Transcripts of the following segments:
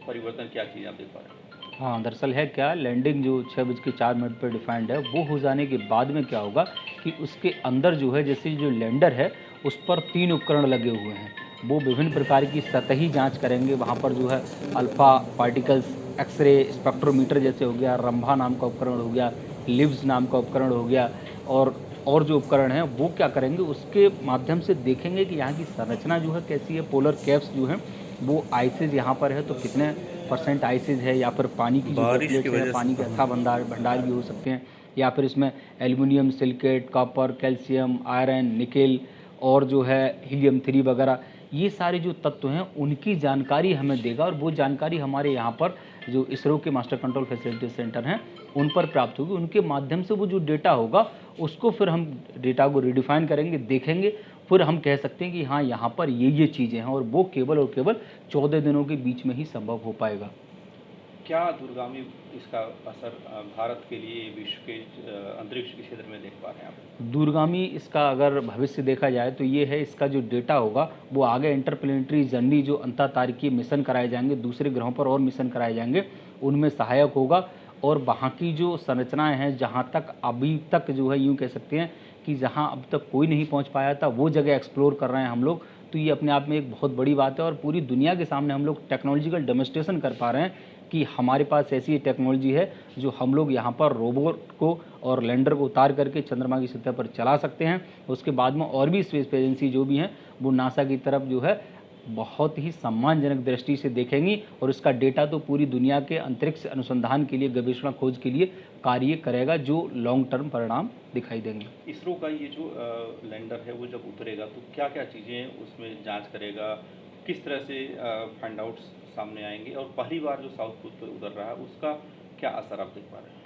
परिवर्तन क्या चीज़ आप देख पा रहे हैं? हाँ, दरअसल है क्या, लैंडिंग जो 6:04 पे डिफाइंड है, वो हो जाने के बाद में क्या होगा कि उसके अंदर जो है, जैसे जो लैंडर है, उस पर 3 उपकरण लगे हुए हैं। वो विभिन्न प्रकार की सतही जाँच करेंगे, वहाँ पर जो है अल्फ़ा पार्टिकल्स, एक्स-रे, स्पेक्ट्रोमीटर जैसे हो गया, रंभा नाम का उपकरण हो गया, लिव्स नाम का उपकरण हो गया, और जो उपकरण हैं, वो क्या करेंगे, उसके माध्यम से देखेंगे कि यहाँ की संरचना जो है कैसी है, पोलर कैप्स जो हैं, वो आइसेज़ यहाँ पर है तो कितने परसेंट आइसेज़ है, या फिर पानी की जो बारिश की ड्रॉपलेट्स है, वजह पानी से के अथाह भंडार भंडार भी हो सकते हैं, या फिर इसमें aluminium, silicate, copper, calcium, iron, nickel और जो है हीलियम-3 वगैरह, ये सारे जो तत्व हैं उनकी जानकारी हमें देगा, और वो जानकारी हमारे यहाँ पर जो इसरो के मास्टर कंट्रोल फैसिलिटी सेंटर हैं उन पर प्राप्त होगी। उनके माध्यम से वो जो डेटा होगा उसको फिर हम डेटा को रिडिफाइन करेंगे, देखेंगे, फिर हम कह सकते हैं कि हाँ, यहाँ पर ये चीज़ें हैं, और वो केवल और केवल 14 दिनों के बीच में ही संभव हो पाएगा। क्या दूरगामी इसका असर भारत के लिए विश्व के अंतरिक्ष के क्षेत्र में देख पा रहे हैं आप? दूरगामी इसका अगर भविष्य देखा जाए तो ये है, इसका जो डेटा होगा वो आगे इंटरप्लेनेटरी जर्नी, जो अंतःतारकीय मिशन कराए जाएंगे, दूसरे ग्रहों पर और मिशन कराए जाएंगे, उनमें सहायक होगा। और वहाँ की जो संरचनाएं हैं, जहाँ तक अभी तक जो है, यूँ कह सकते हैं कि जहाँ अब तक कोई नहीं पहुँच पाया था, वो जगह एक्सप्लोर कर रहे हैं हम लोग। तो ये अपने आप में एक बहुत बड़ी बात है, और पूरी दुनिया के सामने हम लोग टेक्नोलॉजिकल डेमोन्स्ट्रेशन कर पा रहे हैं कि हमारे पास ऐसी टेक्नोलॉजी है जो हम लोग यहाँ पर रोबोट को और लैंडर को उतार करके चंद्रमा की सतह पर चला सकते हैं। उसके बाद में और भी स्पेस एजेंसी जो भी हैं वो नासा की तरफ जो है बहुत ही सम्मानजनक दृष्टि से देखेंगी, और इसका डेटा तो पूरी दुनिया के अंतरिक्ष अनुसंधान के लिए, गवेषणा खोज के लिए कार्य करेगा, जो लॉन्ग टर्म परिणाम दिखाई देंगे। इसरो का ये जो लैंडर है वो जब उतरेगा तो क्या क्या चीज़ें उसमें जांच करेगा, किस तरह से फाइंड आउट्स सामने आएंगे, और पहली बार जो साउथ पोल पर उतर रहा है उसका क्या असर आप देख पा रहे हैं?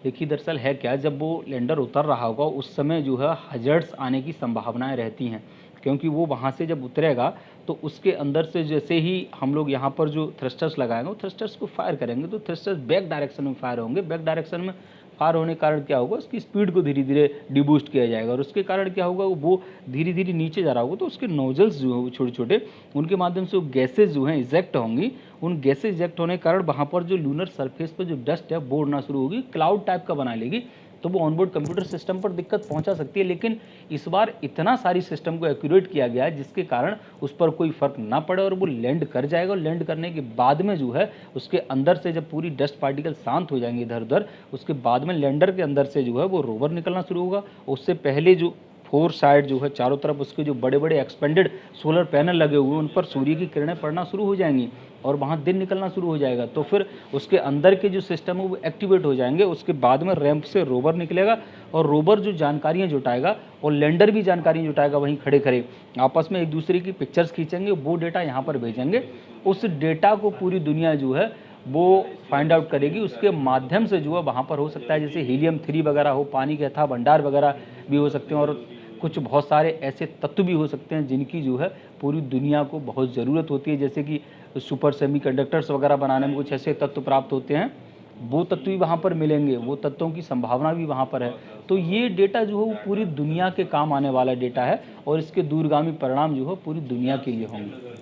देखिए, दरअसल है क्या, जब वो लैंडर उतर रहा होगा उस समय जो है हजर्ड्स आने की संभावनाएं रहती हैं, क्योंकि वो वहाँ से जब उतरेगा तो उसके अंदर से जैसे ही हम लोग यहाँ पर जो थ्रस्टर्स लगाएंगे, वो थ्रस्टर्स को फायर करेंगे, तो थ्रस्टर्स बैक डायरेक्शन में फायर होंगे। बैक डायरेक्शन में फायर होने के कारण क्या होगा, उसकी स्पीड को धीरे धीरे डिबूस्ट किया जाएगा, और उसके कारण क्या होगा, वो धीरे धीरे नीचे जा रहा होगा, तो उसके नोजल्स जो है वो छोटे छोटे, उनके माध्यम से वो गैसेज जो हैं इजेक्ट होंगी। उन गैसेज इजेक्ट होने के कारण वहाँ पर जो लूनर सरफेस पर जो डस्ट है वो उड़ना शुरू होगी, क्लाउड टाइप का बना लेगी, तो वो ऑनबोर्ड कंप्यूटर सिस्टम पर दिक्कत पहुंचा सकती है। लेकिन इस बार इतना सारी सिस्टम को एक्यूरेट किया गया है जिसके कारण उस पर कोई फर्क ना पड़े, और वो लैंड कर जाएगा। और लैंड करने के बाद में जो है उसके अंदर से जब पूरी डस्ट पार्टिकल शांत हो जाएंगे इधर उधर, उसके बाद में लैंडर के अंदर से जो है वो रोवर निकलना शुरू होगा। उससे पहले जो 4 साइड जो है, चारों तरफ उसके जो बड़े बड़े एक्सपेंडेड सोलर पैनल लगे हुए हैं, उन पर सूर्य की किरणें पड़ना शुरू हो जाएंगी, और वहाँ दिन निकलना शुरू हो जाएगा। तो फिर उसके अंदर के जो सिस्टम है वो एक्टिवेट हो जाएंगे। उसके बाद में रैंप से रोवर निकलेगा, और रोवर जो जानकारियाँ जुटाएगा, और लैंडर भी जानकारियाँ जुटाएगा, वहीं खड़े खड़े आपस में एक दूसरे की पिक्चर्स खींचेंगे, वो डेटा यहाँ पर भेजेंगे। उस डेटा को पूरी दुनिया जो है वो फाइंड आउट करेगी। उसके माध्यम से जो है वहाँ पर हो सकता है जैसे हीलियम-3 वगैरह हो, पानी के अथाह भंडार वगैरह भी हो सकते हैं, और कुछ बहुत सारे ऐसे तत्व भी हो सकते हैं जिनकी जो है पूरी दुनिया को बहुत ज़रूरत होती है, जैसे कि सुपर सेमीकंडक्टर्स वगैरह बनाने में कुछ ऐसे तत्व प्राप्त होते हैं, वो तत्व भी वहाँ पर मिलेंगे, वो तत्वों की संभावना भी वहाँ पर है। तो ये डेटा जो है वो पूरी दुनिया के काम आने वाला डेटा है, और इसके दूरगामी परिणाम जो है पूरी दुनिया के लिए होंगे।